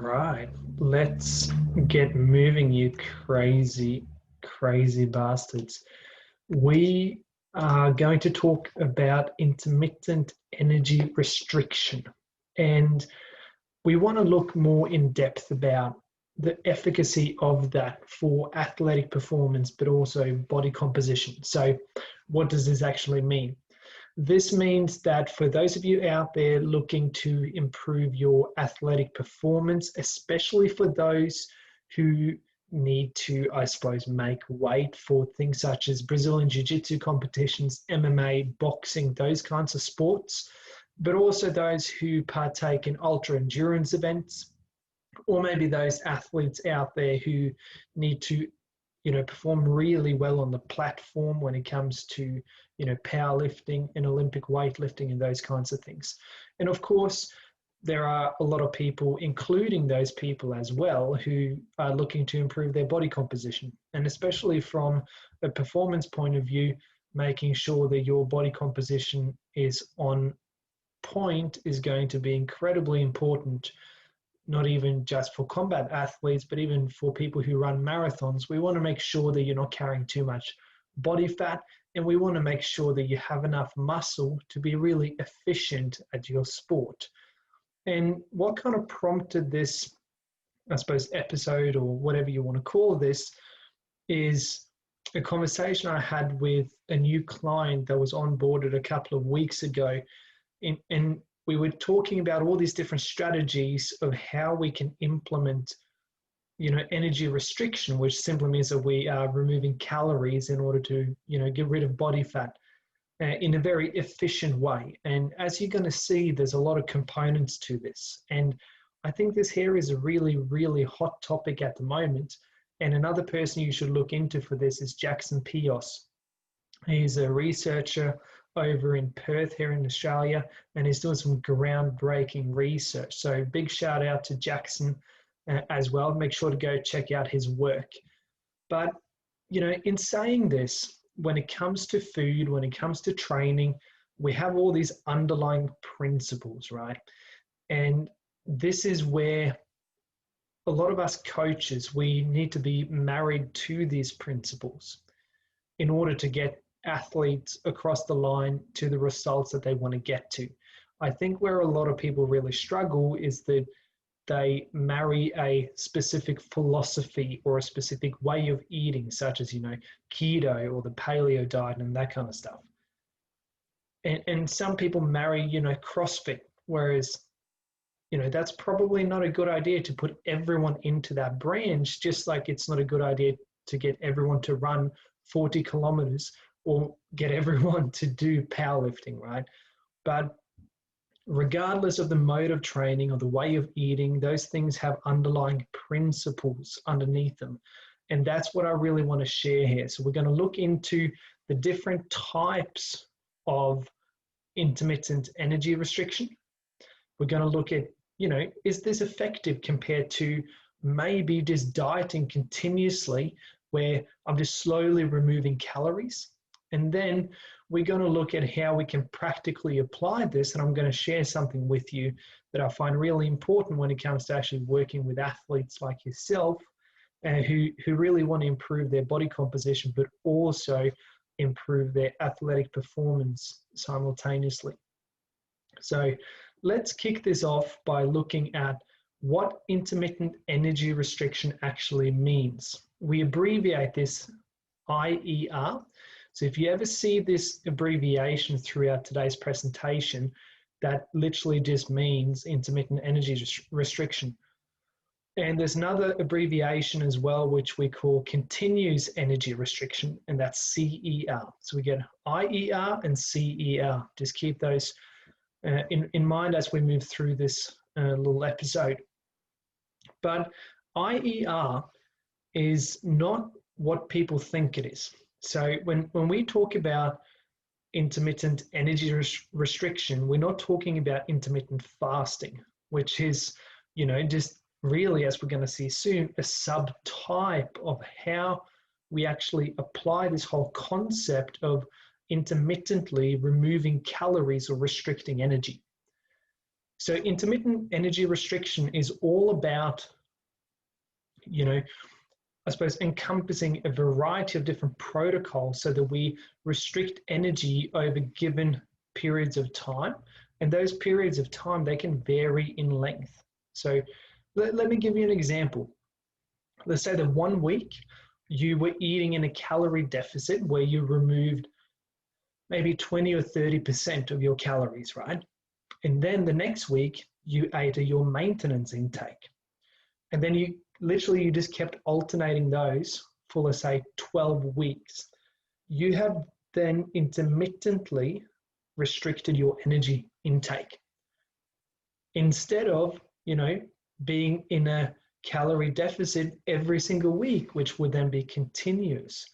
Right, let's get moving, you crazy, crazy bastards. We are going to talk about intermittent energy restriction, and we want to look more in depth about the efficacy of that for athletic performance, but also body composition. So, what does this actually mean? This means that for those of you out there looking to improve your athletic performance, especially for those who need to, I suppose, make weight for things such as Brazilian Jiu-Jitsu competitions, MMA, boxing, those kinds of sports, but also those who partake in ultra endurance events, or maybe those athletes out there who need to perform really well on the platform when it comes to, powerlifting and Olympic weightlifting and those kinds of things. And of course, there are a lot of people, including those people as well, who are looking to improve their body composition. And especially from a performance point of view, making sure that your body composition is on point is going to be incredibly important, not even just for combat athletes, but even for people who run marathons. We want to make sure that you're not carrying too much body fat, and we want to make sure that you have enough muscle to be really efficient at your sport. And what kind of prompted this, I suppose, episode or whatever you want to call this, is a conversation I had with a new client that was onboarded a couple of weeks ago. And we were talking about all these different strategies of how we can implement, energy restriction, which simply means that we are removing calories in order to, get rid of body fat in a very efficient way. And as you're going to see, there's a lot of components to this. And I think this here is a really, really hot topic at the moment. And another person you should look into for this is Jackson Pios. He's a researcher over in Perth here in Australia, and he's doing some groundbreaking research. So big shout out to Jackson as well. Make sure to go check out his work. But, in saying this, when it comes to food, when it comes to training, we have all these underlying principles, right? And this is where a lot of us coaches, we need to be married to these principles in order to get athletes across the line to the results that they want to get to. I think where a lot of people really struggle is that they marry a specific philosophy or a specific way of eating, such as, keto or the paleo diet and that kind of stuff. And some people marry, CrossFit, whereas, that's probably not a good idea to put everyone into that branch, just like it's not a good idea to get everyone to run 40 kilometers or get everyone to do powerlifting, right? But regardless of the mode of training or the way of eating, those things have underlying principles underneath them. And that's what I really want to share here. So we're going to look into the different types of intermittent energy restriction. We're going to look at, is this effective compared to maybe just dieting continuously where I'm just slowly removing calories? And then we're going to look at how we can practically apply this. And I'm going to share something with you that I find really important when it comes to actually working with athletes like yourself who really want to improve their body composition, but also improve their athletic performance simultaneously. So let's kick this off by looking at what intermittent energy restriction actually means. We abbreviate this IER. So if you ever see this abbreviation throughout today's presentation, that literally just means intermittent energy restriction. And there's another abbreviation as well, which we call continuous energy restriction, and that's CER. So we get IER and CER. Just keep those in mind as we move through this little episode. But IER is not what people think it is. So when we talk about intermittent energy restriction, we're not talking about intermittent fasting, which is, just really, as we're going to see soon, a subtype of how we actually apply this whole concept of intermittently removing calories or restricting energy. So intermittent energy restriction is all about, I suppose, encompassing a variety of different protocols so that we restrict energy over given periods of time. And those periods of time, they can vary in length. So let me give you an example. Let's say that 1 week you were eating in a calorie deficit where you removed maybe 20 or 30% of your calories, right? And then the next week you ate at your maintenance intake. And then you just kept alternating those for, let's say, 12 weeks. You have then intermittently restricted your energy intake. Instead of, being in a calorie deficit every single week, which would then be continuous.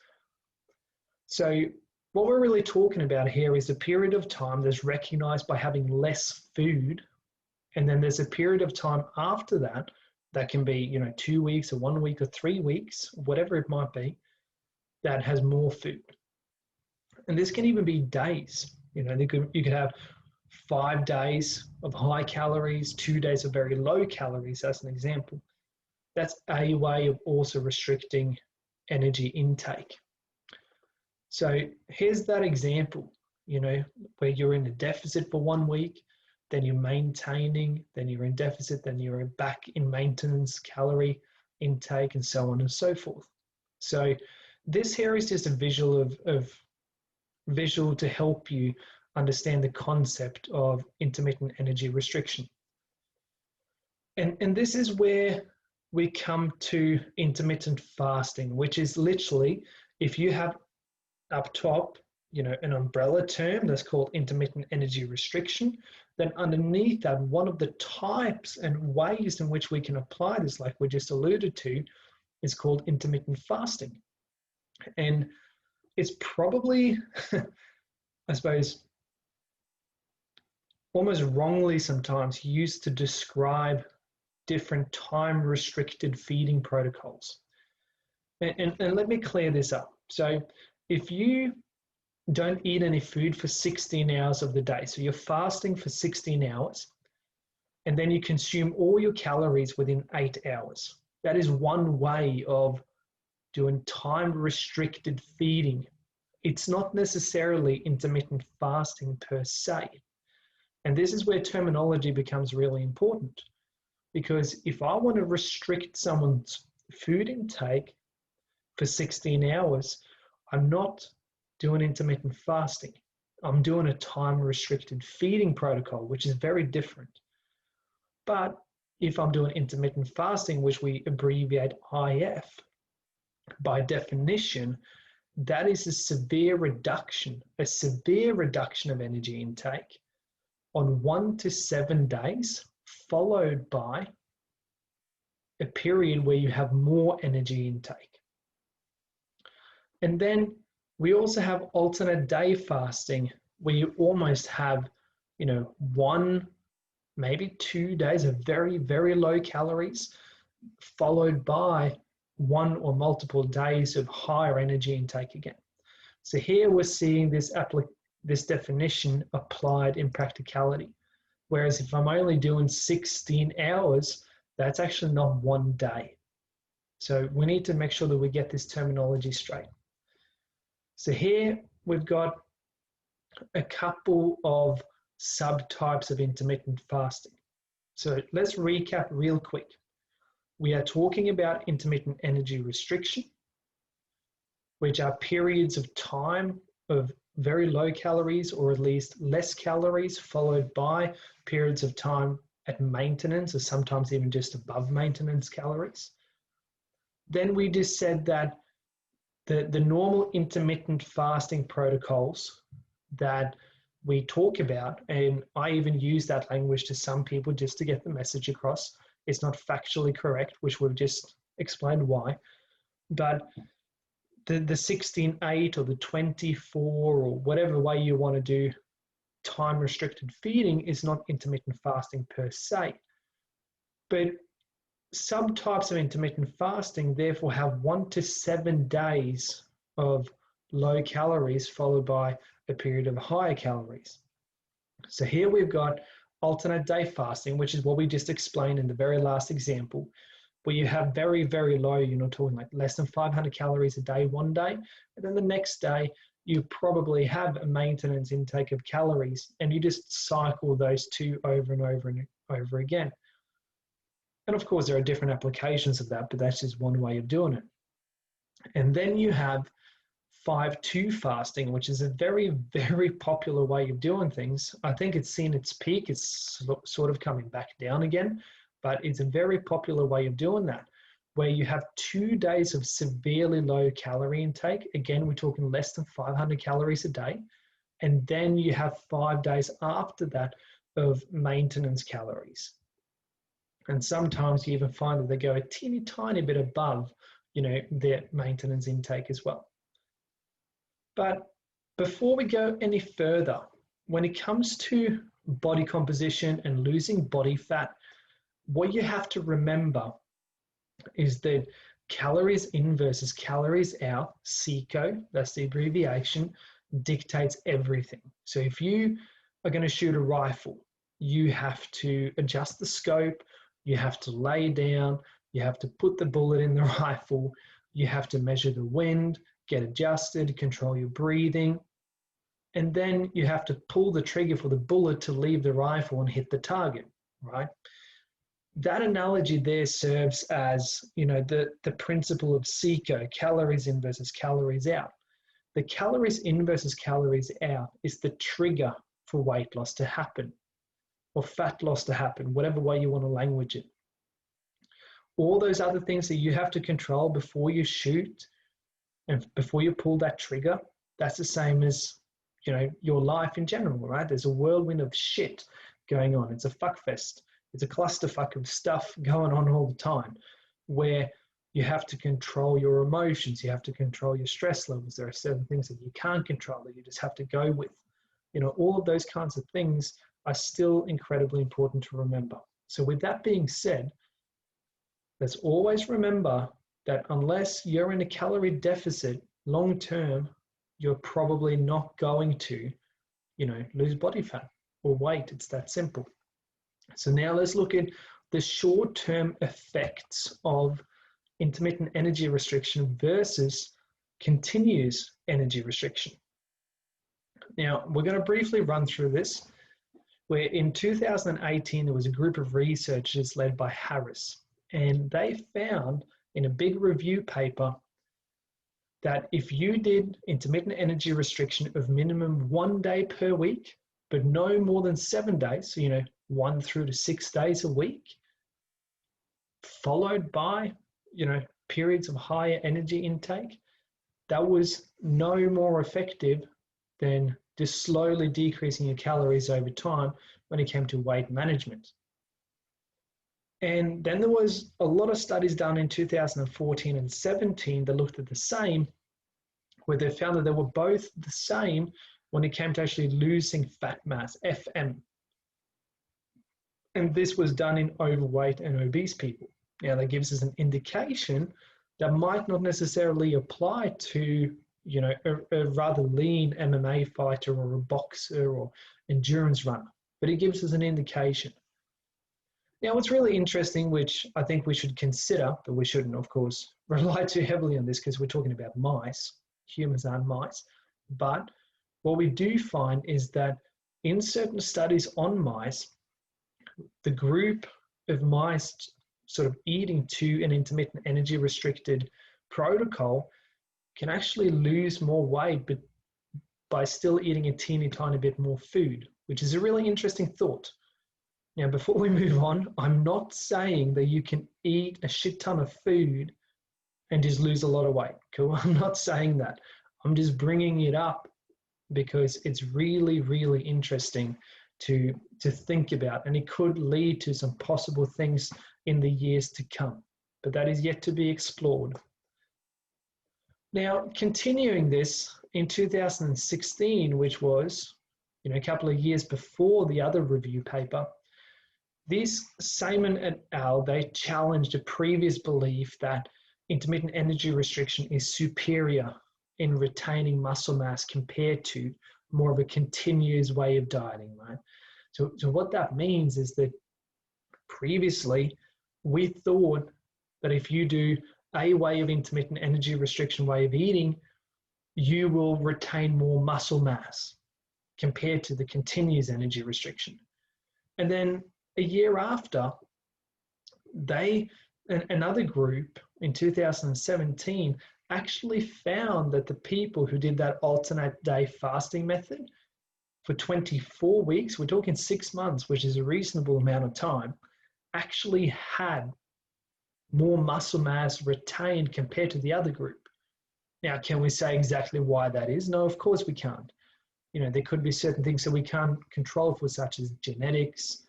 So what we're really talking about here is a period of time that's recognized by having less food. And then there's a period of time after that that can be, 2 weeks or 1 week or 3 weeks, whatever it might be, that has more food. And this can even be days. You could have 5 days of high calories, 2 days of very low calories, as an example. That's a way of also restricting energy intake. So here's that example, where you're in a deficit for 1 week, then you're maintaining, then you're in deficit, then you're back in maintenance, calorie intake, and so on and so forth. So this here is just a visual to help you understand the concept of intermittent energy restriction. And this is where we come to intermittent fasting, which is literally, if you have up top, an umbrella term that's called intermittent energy restriction, then underneath that, one of the types and ways in which we can apply this, like we just alluded to, is called intermittent fasting. And it's probably, I suppose, almost wrongly sometimes used to describe different time-restricted feeding protocols. And let me clear this up. So if you don't eat any food for 16 hours of the day, so you're fasting for 16 hours, and then you consume all your calories within 8 hours, that is one way of doing time-restricted feeding. It's not necessarily intermittent fasting per se. And this is where terminology becomes really important. Because if I want to restrict someone's food intake for 16 hours, I'm not doing intermittent fasting. I'm doing a time-restricted feeding protocol, which is very different. But if I'm doing intermittent fasting, which we abbreviate IF, by definition, that is a severe reduction of energy intake on 1 to 7 days, followed by a period where you have more energy intake. And then we also have alternate day fasting, where you almost have, 1, maybe 2 days of very, very low calories, followed by 1 or multiple days of higher energy intake again. So here we're seeing this definition applied in practicality. Whereas if I'm only doing 16 hours, that's actually not 1 day. So we need to make sure that we get this terminology straight. So here we've got a couple of subtypes of intermittent fasting. So let's recap real quick. We are talking about intermittent energy restriction, which are periods of time of very low calories or at least less calories, followed by periods of time at maintenance or sometimes even just above maintenance calories. Then we just said that the normal intermittent fasting protocols that we talk about, and I even use that language to some people just to get the message across. It's not factually correct, which we've just explained why, but the 16-8 or the 24 or whatever way you want to do time-restricted feeding is not intermittent fasting per se. But subtypes of intermittent fasting therefore have 1 to 7 days of low calories followed by a period of higher calories. So here we've got alternate day fasting, which is what we just explained in the very last example, where you have very, very low, you're not talking like less than 500 calories a day one day, and then the next day you probably have a maintenance intake of calories, and you just cycle those two over and over and over again. And of course, there are different applications of that, but that's just one way of doing it. And then you have 5-2 fasting, which is a very, very popular way of doing things. I think it's seen its peak. It's sort of coming back down again, but it's a very popular way of doing that, where you have 2 days of severely low calorie intake. Again, we're talking less than 500 calories a day. And then you have 5 days after that of maintenance calories. And sometimes you even find that they go a teeny tiny bit above, their maintenance intake as well. But before we go any further, when it comes to body composition and losing body fat, what you have to remember is that calories in versus calories out, CICO, that's the abbreviation, dictates everything. So if you are going to shoot a rifle, you have to adjust the scope, you have to lay down, you have to put the bullet in the rifle, you have to measure the wind, get adjusted, control your breathing, and then you have to pull the trigger for the bullet to leave the rifle and hit the target, right? That analogy there serves as, the principle of CICO, calories in versus calories out. The calories in versus calories out is the trigger for weight loss to happen, or fat loss to happen, whatever way you want to language it. All those other things that you have to control before you shoot and before you pull that trigger, that's the same as, your life in general, right? There's a whirlwind of shit going on. It's a fuckfest. It's a clusterfuck of stuff going on all the time, where you have to control your emotions. You have to control your stress levels. There are certain things that you can't control that you just have to go with. All of those kinds of things are still incredibly important to remember. So with that being said, let's always remember that unless you're in a calorie deficit long term, you're probably not going to, lose body fat or weight. It's that simple. So now let's look at the short-term effects of intermittent energy restriction versus continuous energy restriction. Now, we're going to briefly run through this, where in 2018, there was a group of researchers led by Harris, and they found in a big review paper that if you did intermittent energy restriction of minimum 1 day per week, but no more than 7 days, so 1 through to 6 days a week, followed by, periods of higher energy intake, that was no more effective than just slowly decreasing your calories over time when it came to weight management. And then there was a lot of studies done in 2014 and 17 that looked at the same, where they found that they were both the same when it came to actually losing fat mass, FM. And this was done in overweight and obese people. Now, that gives us an indication that might not necessarily apply to, a rather lean MMA fighter or a boxer or endurance runner, but it gives us an indication. Now, what's really interesting, which I think we should consider, but we shouldn't, of course, rely too heavily on this because we're talking about mice. Humans aren't mice. But what we do find is that in certain studies on mice, the group of mice sort of eating to an intermittent energy restricted protocol can actually lose more weight, but by still eating a teeny tiny bit more food, which is a really interesting thought. Now, before we move on, I'm not saying that you can eat a shit ton of food and just lose a lot of weight. Cool? I'm not saying that. I'm just bringing it up because it's really, really interesting to think about, and it could lead to some possible things in the years to come, but that is yet to be explored. Now, continuing this, in 2016, which was a couple of years before the other review paper, this Simon et al., they challenged a previous belief that intermittent energy restriction is superior in retaining muscle mass compared to more of a continuous way of dieting, right? So what that means is that previously we thought that if you do a way of intermittent energy restriction way of eating, you will retain more muscle mass compared to the continuous energy restriction. And then a year after, another group in 2017 actually found that the people who did that alternate day fasting method for 24 weeks, we're talking 6 months, which is a reasonable amount of time, actually had more muscle mass retained compared to the other group. Now, can we say exactly why that is? No, of course we can't. There could be certain things that we can't control for, such as genetics,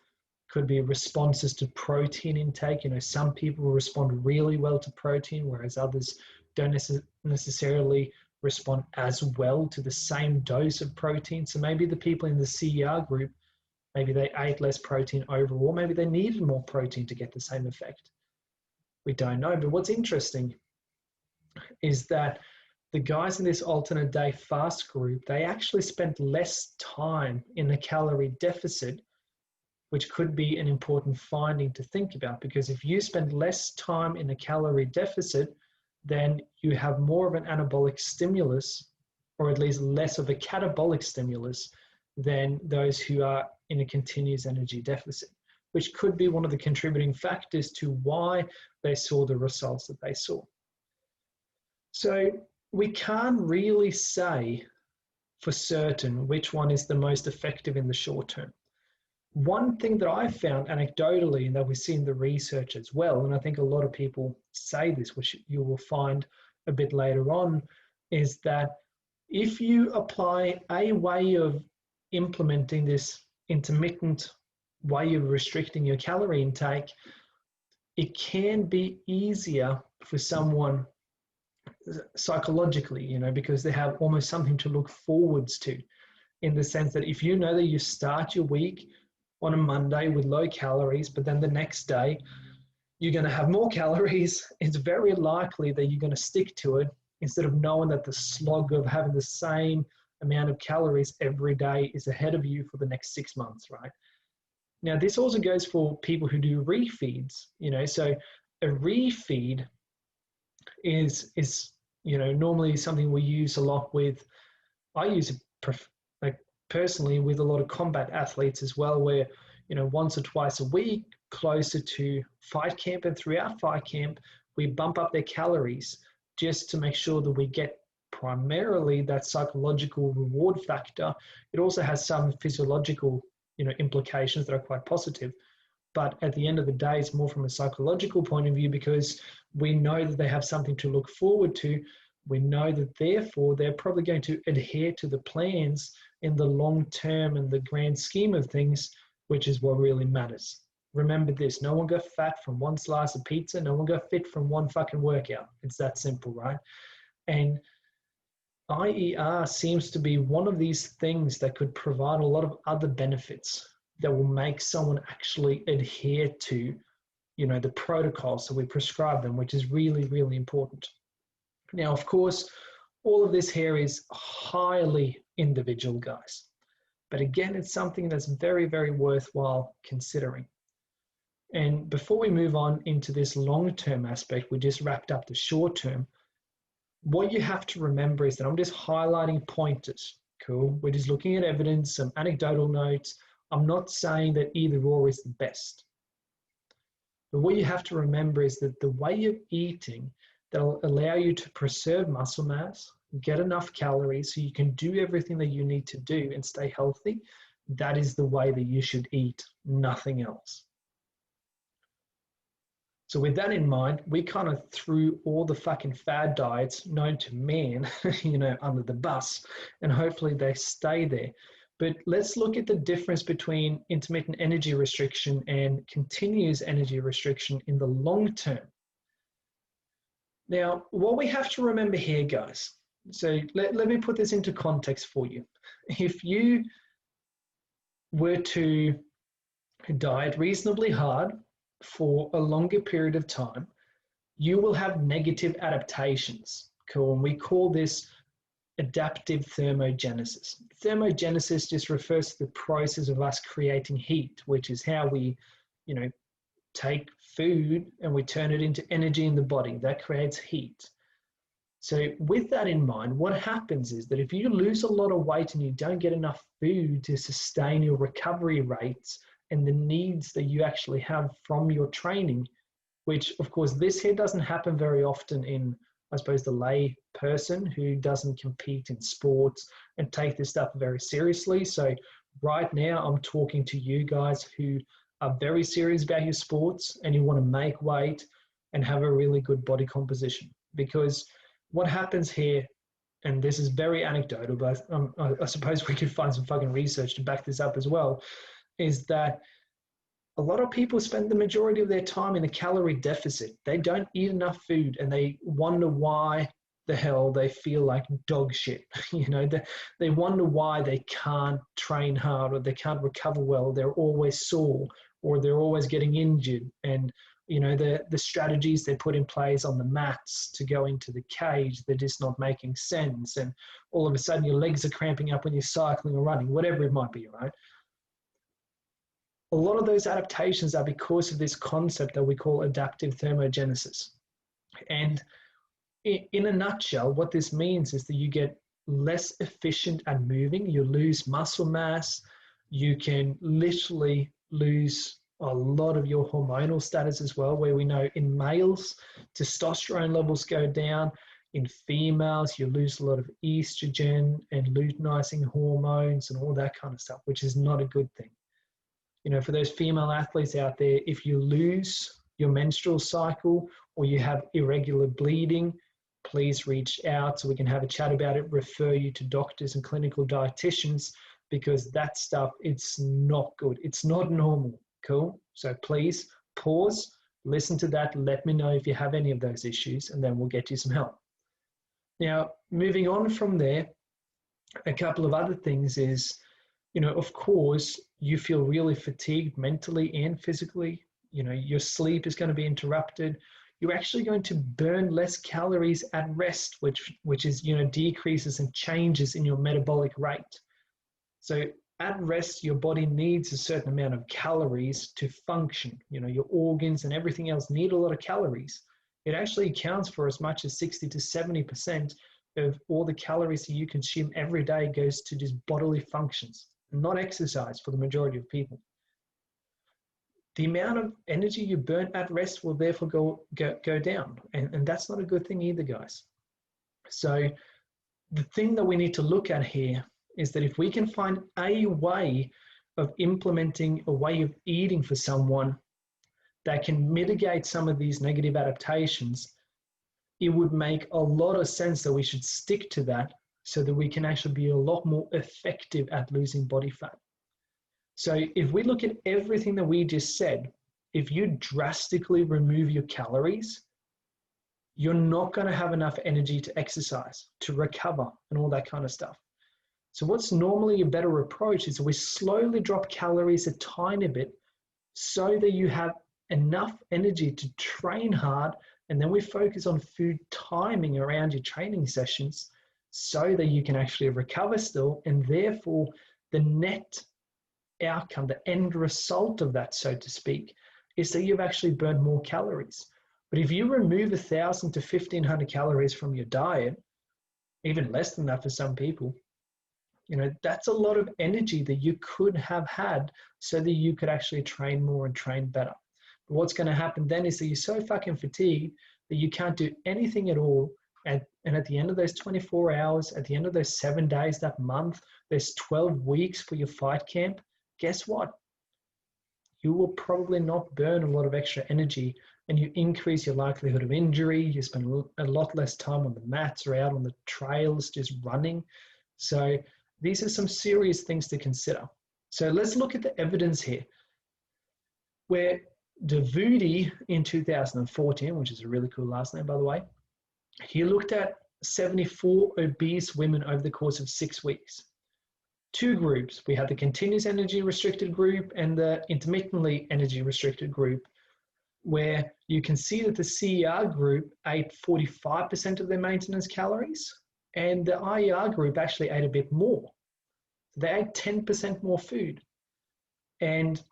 could be responses to protein intake. Some people will respond really well to protein, whereas others don't necessarily respond as well to the same dose of protein. So maybe the people in the CER group, maybe they ate less protein overall, maybe they needed more protein to get the same effect. We don't know. But what's interesting is that the guys in this alternate day fast group, they actually spent less time in a calorie deficit, which could be an important finding to think about, because if you spend less time in a calorie deficit, then you have more of an anabolic stimulus, or at least less of a catabolic stimulus than those who are in a continuous energy deficit, which could be one of the contributing factors to why they saw the results that they saw. So we can't really say for certain which one is the most effective in the short term. One thing that I found anecdotally, and that we see in the research as well, and I think a lot of people say this, which you will find a bit later on, is that if you apply a way of implementing this intermittent way of restricting your calorie intake, it can be easier for someone psychologically, because they have almost something to look forwards to, in the sense that if you know that you start your week on a Monday with low calories, but then the next day you're going to have more calories, it's very likely that you're going to stick to it, instead of knowing that the slog of having the same amount of calories every day is ahead of you for the next 6 months, right? Now, this also goes for people who do refeeds, so a refeed is normally something we use a lot with. I use it personally with a lot of combat athletes as well, where once or twice a week, closer to fight camp and throughout fight camp, we bump up their calories just to make sure that we get primarily that psychological reward factor. It also has some physiological implications that are quite positive. But at the end of the day, it's more from a psychological point of view, because we know that they have something to look forward to. We know that therefore they're probably going to adhere to the plans in the long term and the grand scheme of things, which is what really matters. Remember this, no one got fat from one slice of pizza, no one got fit from one fucking workout. It's that simple, right? And IER seems to be one of these things that could provide a lot of other benefits that will make someone actually adhere to, the protocols that we prescribe them, which is really, really important. Now, of course, all of this here is highly individual, guys. But again, it's something that's very, very worthwhile considering. And before we move on into this long-term aspect, we just wrapped up the short-term. What you have to remember is that I'm just highlighting pointers. Cool. We're just looking at evidence, some anecdotal notes. I'm not saying that either or is the best. But what you have to remember is that the way of eating that will allow you to preserve muscle mass, get enough calories so you can do everything that you need to do and stay healthy, that is the way that you should eat, nothing else. So with that in mind, we kind of threw all the fucking fad diets known to man, under the bus, and hopefully they stay there. But let's look at the difference between intermittent energy restriction and continuous energy restriction in the long term. Now, what we have to remember here, guys, so let me put this into context for you. If you were to diet reasonably hard for a longer period of time, you will have negative adaptations. Cool. And we call this adaptive thermogenesis. Thermogenesis just refers to the process of us creating heat, which is how we, take food and we turn it into energy in the body. That creates heat. So with that in mind, what happens is that if you lose a lot of weight and you don't get enough food to sustain your recovery rates and the needs that you actually have from your training, which of course this here doesn't happen very often in, I suppose, the lay person who doesn't compete in sports and take this stuff very seriously. So right now I'm talking to you guys who are very serious about your sports and you want to make weight and have a really good body composition. Because what happens here, and this is very anecdotal, but I suppose we could find some fucking research to back this up as well, is that a lot of people spend the majority of their time in a calorie deficit. They don't eat enough food and they wonder why the hell they feel like dog shit. They wonder why they can't train hard or they can't recover well. They're always sore or they're always getting injured. And the strategies they put in place on the mats to go into the cage, they're just not making sense. And all of a sudden your legs are cramping up when you're cycling or running, whatever it might be, right? A lot of those adaptations are because of this concept that we call adaptive thermogenesis. And in a nutshell, what this means is that you get less efficient at moving, you lose muscle mass, you can literally lose a lot of your hormonal status as well, where we know in males, testosterone levels go down. In females, you lose a lot of estrogen and luteinizing hormones and all that kind of stuff, which is not a good thing. For those female athletes out there, if you lose your menstrual cycle or you have irregular bleeding, please reach out so we can have a chat about it, refer you to doctors and clinical dietitians, because that stuff, it's not good. It's not normal. Cool? So please pause, listen to that, let me know if you have any of those issues, and then we'll get you some help. Now, moving on from there, a couple of other things is, of course, you feel really fatigued mentally and physically. Your sleep is going to be interrupted. You're actually going to burn less calories at rest, which is, decreases and changes in your metabolic rate. So at rest, your body needs a certain amount of calories to function. Your organs and everything else need a lot of calories. It actually accounts for as much as 60 to 70% of all the calories that you consume every day goes to just bodily functions, not exercise for the majority of people. The amount of energy you burn at rest will therefore go down. And that's not a good thing either, guys. So the thing that we need to look at here is that if we can find a way of implementing a way of eating for someone that can mitigate some of these negative adaptations, it would make a lot of sense that we should stick to that so that we can actually be a lot more effective at losing body fat. So if we look at everything that we just said, if you drastically remove your calories, you're not going to have enough energy to exercise, to recover, and all that kind of stuff. So what's normally a better approach is we slowly drop calories a tiny bit so that you have enough energy to train hard, and then we focus on food timing around your training sessions so that you can actually recover still, and therefore the net outcome, the end result of that, so to speak, is that you've actually burned more calories. But if you remove 1,000 to 1,500 calories from your diet, even less than that for some people, that's a lot of energy that you could have had so that you could actually train more and train better. But what's going to happen then is that you're so fucking fatigued that you can't do anything at all. And at the end of those 24 hours, at the end of those 7 days, that month, there's 12 weeks for your fight camp. Guess what? You will probably not burn a lot of extra energy, and you increase your likelihood of injury. You spend a lot less time on the mats or out on the trails just running. So these are some serious things to consider. So let's look at the evidence here, where Davudi in 2014, which is a really cool last name, by the way, he looked at 74 obese women over the course of 6 weeks. Two groups. We had the continuous energy restricted group and the intermittently energy restricted group, where you can see that the CER group ate 45% of their maintenance calories, And the IER group actually ate a bit more. They ate 10% more food. And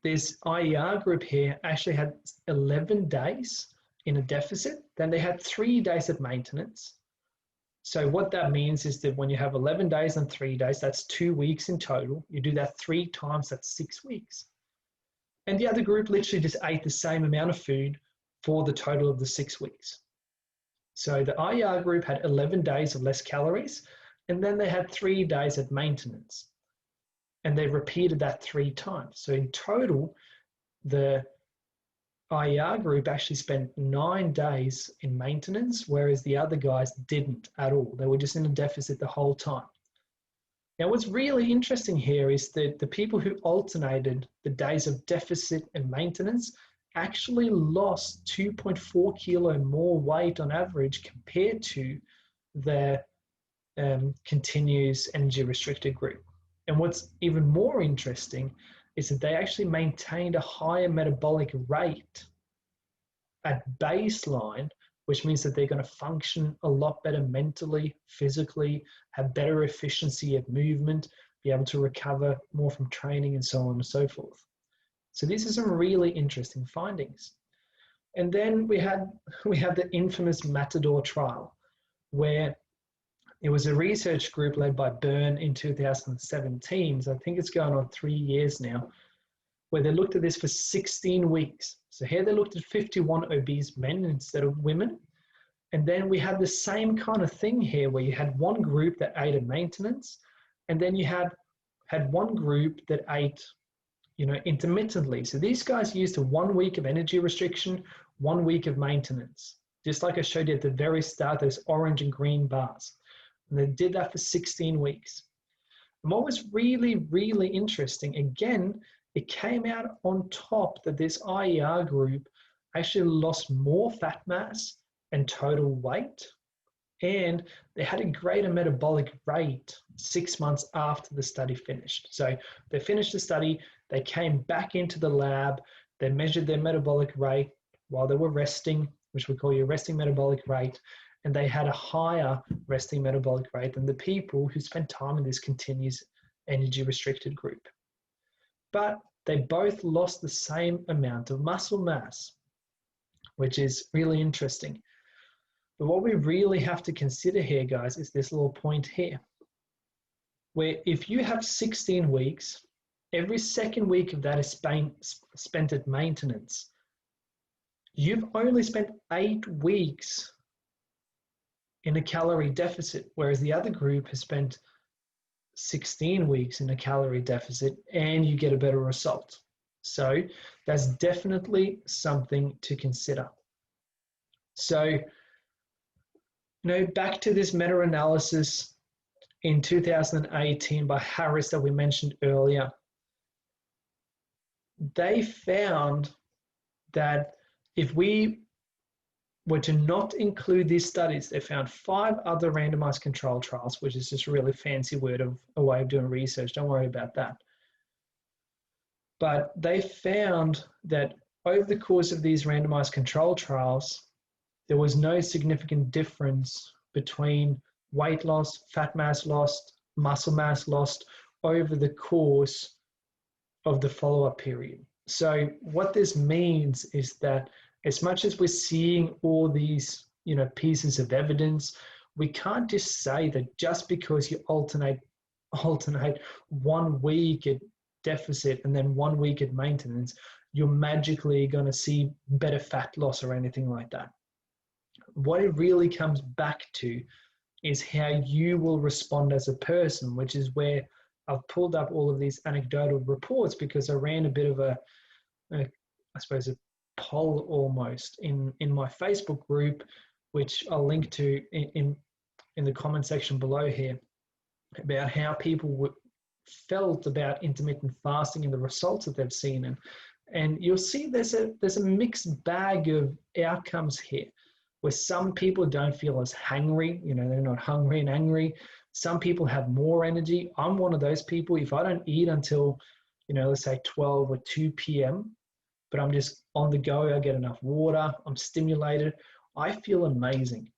this IER group here actually had 11 days in a deficit. Then they had 3 days at maintenance. So what that means is that when you have 11 days and 3 days, that's 2 weeks in total. You do that 3 times, that's 6 weeks. And the other group literally just ate the same amount of food for the total of the 6 weeks. So the IER group had 11 days of less calories, and then they had 3 days at maintenance. And they repeated that 3 times. So in total, the IER group actually spent 9 days in maintenance, whereas the other guys didn't at all. They were just in a deficit the whole time. Now, what's really interesting here is that the people who alternated the days of deficit and maintenance actually lost 2.4 kilo more weight on average compared to the continuous energy restricted group. And what's even more interesting is that they actually maintained a higher metabolic rate at baseline, which means that they're going to function a lot better mentally, physically, have better efficiency at movement, be able to recover more from training, and so on and so forth. So these are some really interesting findings. And then we had the infamous MATADOR trial, where it was a research group led by Byrne in 2017. So I think it's going on 3 years now, where they looked at this for 16 weeks. So here they looked at 51 obese men instead of women. And then we had the same kind of thing here, where you had one group that ate at maintenance, and then you had one group that ate, intermittently. So these guys used a 1 week of energy restriction, 1 week of maintenance. Just like I showed you at the very start, those orange and green bars. And they did that for 16 weeks. And what was really, really interesting, again, it came out on top that this IER group actually lost more fat mass and total weight, and they had a greater metabolic rate 6 months after the study finished. So they finished the study, they came back into the lab, they measured their metabolic rate while they were resting, which we call your resting metabolic rate, and they had a higher resting metabolic rate than the people who spent time in this continuous energy restricted group. But they both lost the same amount of muscle mass, which is really interesting. But what we really have to consider here, guys, is this little point here, where if you have 16 weeks, every second week of that is spent at maintenance. You've only spent 8 weeks in a calorie deficit, whereas the other group has spent 16 weeks in a calorie deficit, and you get a better result. So that's definitely something to consider. So, back to this meta-analysis in 2018 by Harris that we mentioned earlier. They found that if we were to not include these studies, they found 5 other randomized control trials, which is just a really fancy word of a way of doing research. Don't worry about that. But they found that over the course of these randomized control trials, there was no significant difference between weight loss, fat mass lost, muscle mass lost over the course of the follow-up period. So what this means is that as much as we're seeing all these, pieces of evidence, we can't just say that just because you alternate 1 week at deficit and then 1 week at maintenance, you're magically going to see better fat loss or anything like that. What it really comes back to is how you will respond as a person, which is where I've pulled up all of these anecdotal reports, because I ran a bit of a poll almost in my Facebook group, which I'll link to in the comment section below here, about how people felt about intermittent fasting and the results that they've seen. And you'll see there's a mixed bag of outcomes here, where some people don't feel as hangry, they're not hungry and angry. Some people have more energy. I'm one of those people. If I don't eat until, let's say 12 or 2 p.m., but I'm just on the go, I get enough water, I'm stimulated, I feel amazing.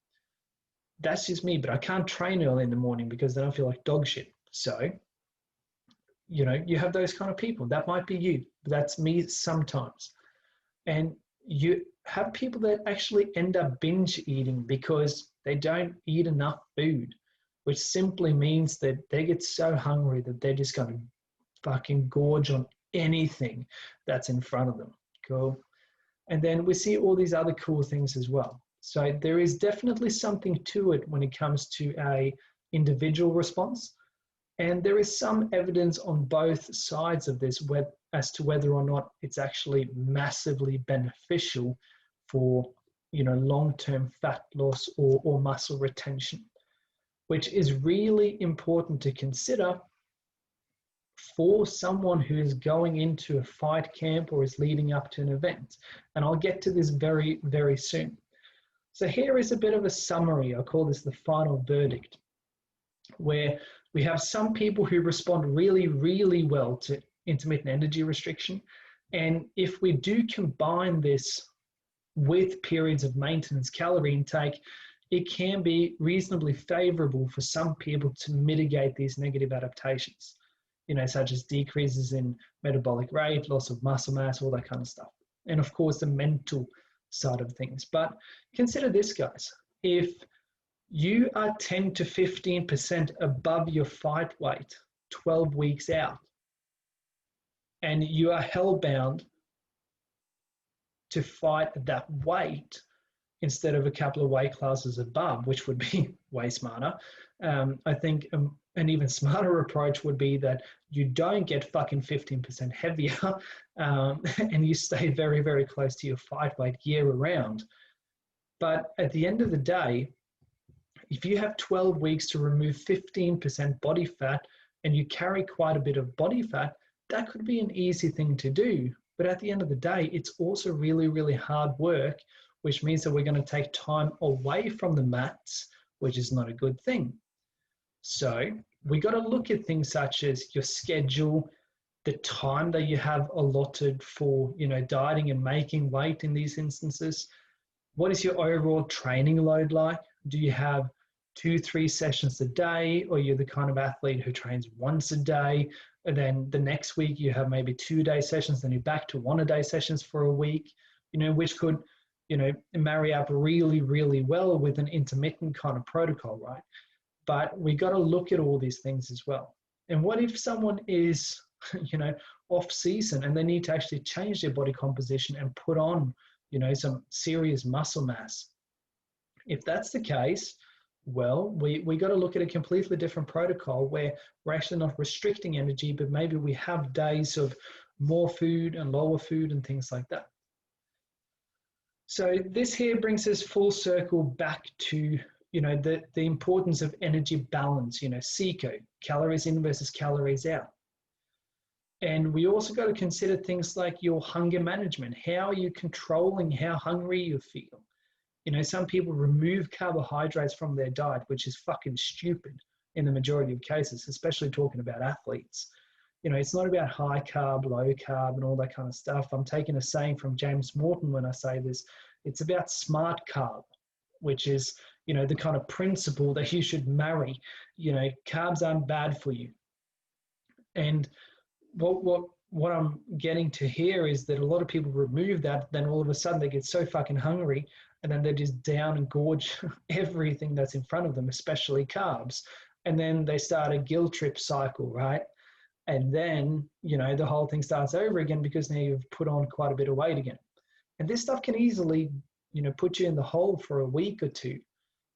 that's just me, but I can't train early in the morning because then I feel like dog shit. So, you have those kind of people. That might be you, but that's me sometimes. And you have people that actually end up binge eating because they don't eat enough food, which simply means that they get so hungry that they're just going to fucking gorge on anything that's in front of them. Cool. And then we see all these other cool things as well. So there is definitely something to it when it comes to a individual response. And there is some evidence on both sides of this as to whether or not it's actually massively beneficial for long-term fat loss or muscle retention, which is really important to consider for someone who is going into a fight camp or is leading up to an event. And I'll get to this very, very soon. So here is a bit of a summary. I call this the final verdict, where we have some people who respond really, really well to intermittent energy restriction. And if we do combine this with periods of maintenance calorie intake, it can be reasonably favorable for some people to mitigate these negative adaptations, such as decreases in metabolic rate, loss of muscle mass, all that kind of stuff. And of course, the mental side of things. But consider this, guys. If you are 10 to 15% above your fight weight 12 weeks out, and you are hellbound to fight at that weight instead of a couple of weight classes above, which would be way smarter. I think an even smarter approach would be that you don't get fucking 15% heavier and you stay very, very close to your fight weight year round. But at the end of the day, if you have 12 weeks to remove 15% body fat and you carry quite a bit of body fat, that could be an easy thing to do. But at the end of the day, it's also really, really hard work, which means that we're going to take time away from the mats, which is not a good thing. So we got to look at things such as your schedule, the time that you have allotted for, dieting and making weight in these instances. What is your overall training load like? Do you have 2-3 sessions a day, or you're the kind of athlete who trains once a day, and then the next week you have maybe 2-day sessions, then you're back to 1-a-day sessions for a week, which could, marry up really, really well with an intermittent kind of protocol, right? But we got to look at all these things as well. And what if someone is, off season and they need to actually change their body composition and put on, some serious muscle mass? If that's the case, well, we got to look at a completely different protocol where we're actually not restricting energy, but maybe we have days of more food and lower food and things like that. So this here brings us full circle back to, the importance of energy balance, CECO, calories in versus calories out. And we also got to consider things like your hunger management. How are you controlling how hungry you feel? Some people remove carbohydrates from their diet, which is fucking stupid in the majority of cases, especially talking about athletes. It's not about high carb, low carb, and all that kind of stuff. I'm taking a saying from James Morton when I say this. It's about smart carb, which is, the kind of principle that you should marry. Carbs aren't bad for you. And what I'm getting to here is that a lot of people remove that, then all of a sudden they get so fucking hungry, and then they just down and gorge everything that's in front of them, especially carbs. And then they start a guilt trip cycle, right? And then, the whole thing starts over again because now you've put on quite a bit of weight again. And this stuff can easily, put you in the hole for a week or two.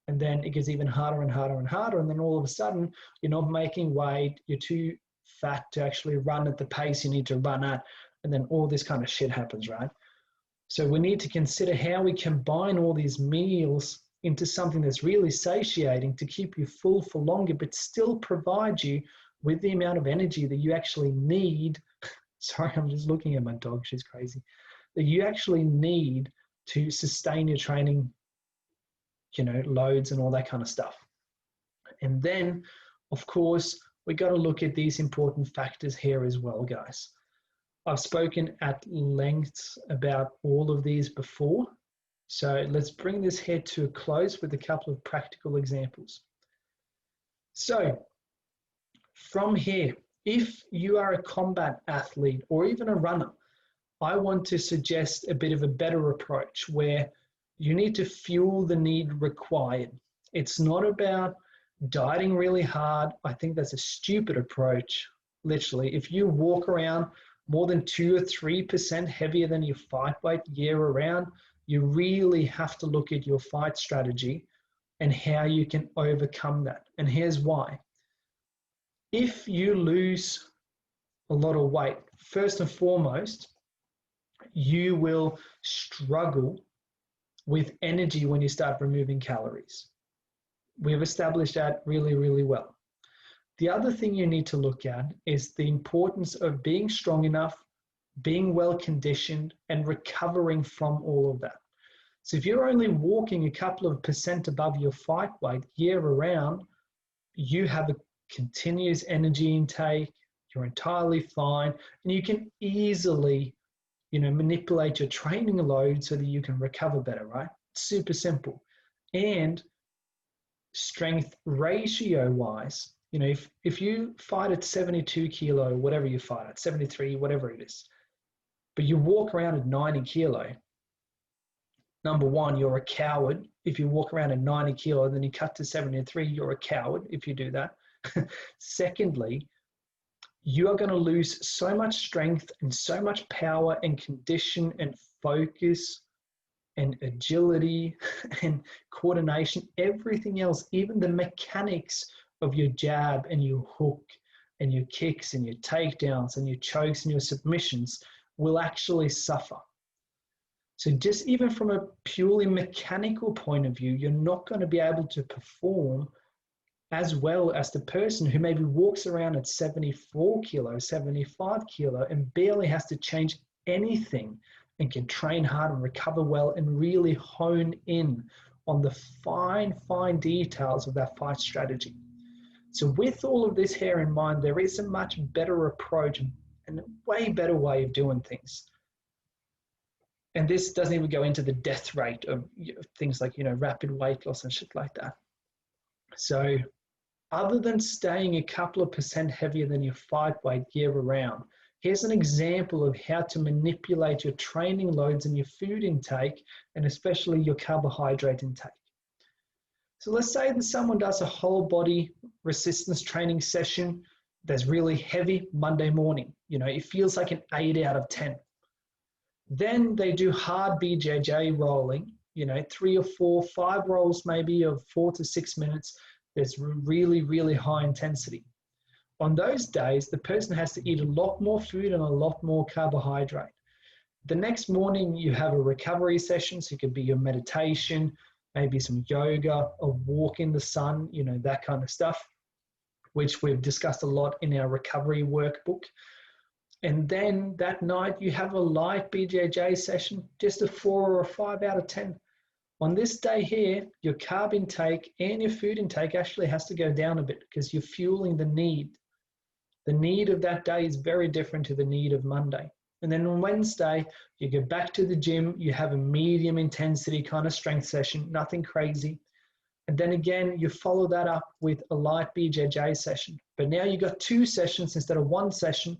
And then it gets even harder and harder and harder. And then all of a sudden, you're not making weight, you're too fat to actually run at the pace you need to run at. And then all this kind of shit happens, right? So we need to consider how we combine all these meals into something that's really satiating to keep you full for longer, but still provide you with the amount of energy that you actually need. Sorry, I'm just looking at my dog. She's crazy. That you actually need to sustain your training, loads and all that kind of stuff. And then, of course, we got to look at these important factors here as well, guys. I've spoken at length about all of these before, So let's bring this here to a close with a couple of practical examples. So from here, if you are a combat athlete or even a runner, I want to suggest a bit of a better approach where you need to fuel the need required. It's not about dieting really hard. I think that's a stupid approach. Literally, if you walk around more than 2 or 3% heavier than your fight weight year around, you really have to look at your fight strategy and how you can overcome that. And here's why. If you lose a lot of weight, first and foremost, you will struggle with energy when you start removing calories. We've established that really, really well. The other thing you need to look at is the importance of being strong enough, being well conditioned, and recovering from all of that. So if you're only walking a couple of percent above your fight weight year around, you have a continuous energy intake, you're entirely fine, and you can easily, manipulate your training load so that you can recover better, right? Super simple. And strength ratio wise, if you fight at 72 kilo, whatever you fight at, 73, whatever it is, but you walk around at 90 kilo, number one, you're a coward. If you walk around at 90 kilo and then you cut to 73, you're a coward if you do that. Secondly, you are going to lose so much strength and so much power and condition and focus and agility and coordination, everything else, even the mechanics of your jab and your hook and your kicks and your takedowns and your chokes and your submissions will actually suffer. So just even from a purely mechanical point of view, you're not going to be able to perform as well as the person who maybe walks around at 74 kilo, 75 kilo, and barely has to change anything and can train hard and recover well and really hone in on the fine, fine details of that fight strategy. So with all of this here in mind, there is a much better approach and a way better way of doing things. And this doesn't even go into the death rate of things like, rapid weight loss and shit like that. So other than staying a couple of percent heavier than your fight weight year around, here's an example of how to manipulate your training loads and your food intake, and especially your carbohydrate intake. So let's say that someone does a whole body resistance training session that's really heavy Monday morning. It feels like an 8 out of 10. Then they do hard BJJ rolling, 3 or 4, 5 rolls maybe of 4 to 6 minutes. There's really, really high intensity. On those days, the person has to eat a lot more food and a lot more carbohydrate. The next morning, you have a recovery session. So it could be your meditation, maybe some yoga, a walk in the sun, that kind of stuff, which we've discussed a lot in our recovery workbook. And then that night, you have a light BJJ session, just a 4 or a 5 out of 10. On this day here, your carb intake and your food intake actually has to go down a bit because you're fueling the need. The need of that day is very different to the need of Monday. And then on Wednesday, you go back to the gym, you have a medium intensity kind of strength session, nothing crazy. And then again, you follow that up with a light BJJ session. But now you've got 2 sessions instead of 1 session,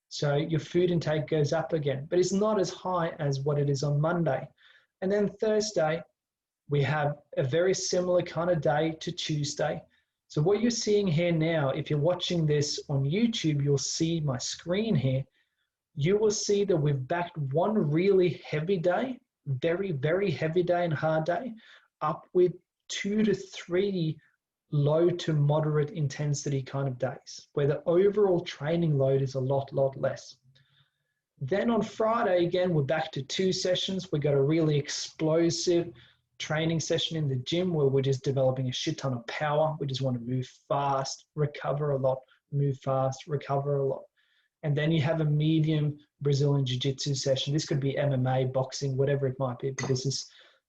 so your food intake goes up again. But it's not as high as what it is on Monday. And then Thursday, we have a very similar kind of day to Tuesday. So what you're seeing here now, if you're watching this on YouTube, you'll see my screen here. You will see that we've backed one really heavy day, very, very heavy day and hard day, up with 2 to 3 low to moderate intensity kind of days, where the overall training load is a lot less. Then on Friday, again, we're back to 2 sessions. We've got a really explosive training session in the gym where we're just developing a shit ton of power. We just want to move fast, recover a lot, move fast, recover a lot. And then you have a medium Brazilian Jiu-Jitsu session. This could be MMA, boxing, whatever it might be, but this is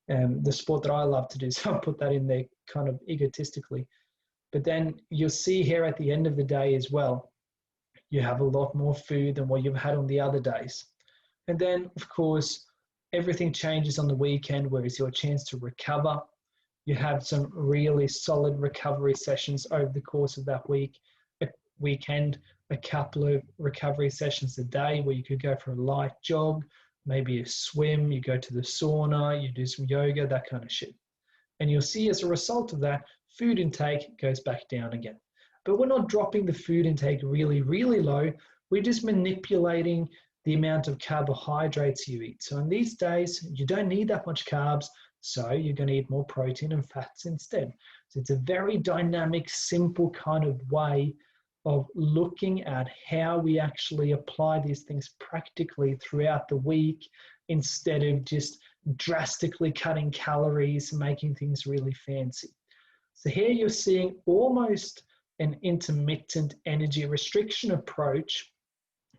the sport that I love to do. So I'll put that in there kind of egotistically. But then you'll see here at the end of the day as well, you have a lot more food than what you've had on the other days. And then, of course, everything changes on the weekend, where it's your chance to recover. You have some really solid recovery sessions over the course of that weekend, a couple of recovery sessions a day where you could go for a light jog, maybe a swim, you go to the sauna, you do some yoga, that kind of shit. And you'll see as a result of that, food intake goes back down again. But we're not dropping the food intake really, really low. We're just manipulating the amount of carbohydrates you eat. So in these days, you don't need that much carbs, so you're going to eat more protein and fats instead. So it's a very dynamic, simple kind of way of looking at how we actually apply these things practically throughout the week, instead of just drastically cutting calories, making things really fancy. So here you're seeing almost an intermittent energy restriction approach,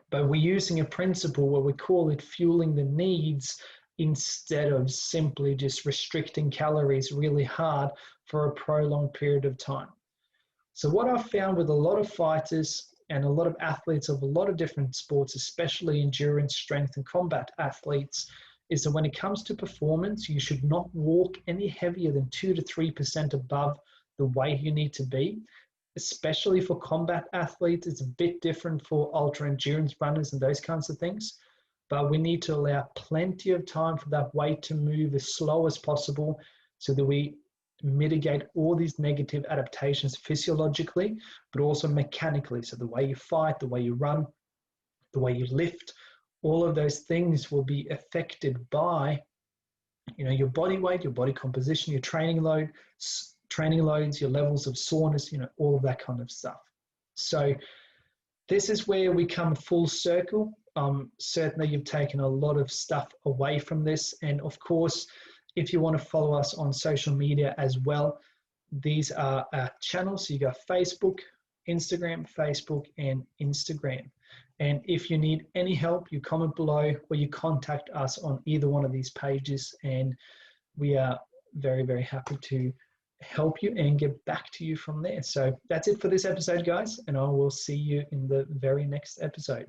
but we're using a principle where we call it fueling the needs, instead of simply just restricting calories really hard for a prolonged period of time. So what I've found with a lot of fighters and a lot of athletes of a lot of different sports, especially endurance, strength, and combat athletes, is that when it comes to performance, you should not walk any heavier than 2 to 3% above the weight you need to be. Especially for combat athletes, it's a bit different for ultra endurance runners and those kinds of things. But we need to allow plenty of time for that weight to move as slow as possible, so that we mitigate all these negative adaptations physiologically, but also mechanically. So the way you fight, the way you run, the way you lift, all of those things will be affected by, your body weight, your body composition, your training loads, your levels of soreness, all of that kind of stuff. So this is where we come full circle. Certainly you've taken a lot of stuff away from this. And of course, if you want to follow us on social media as well, these are our channels. So you got Facebook, Instagram, and Instagram. And if you need any help, you comment below or you contact us on either one of these pages. And we are very, very happy to help you and get back to you from there. So that's it for this episode, guys. And I will see you in the very next episode.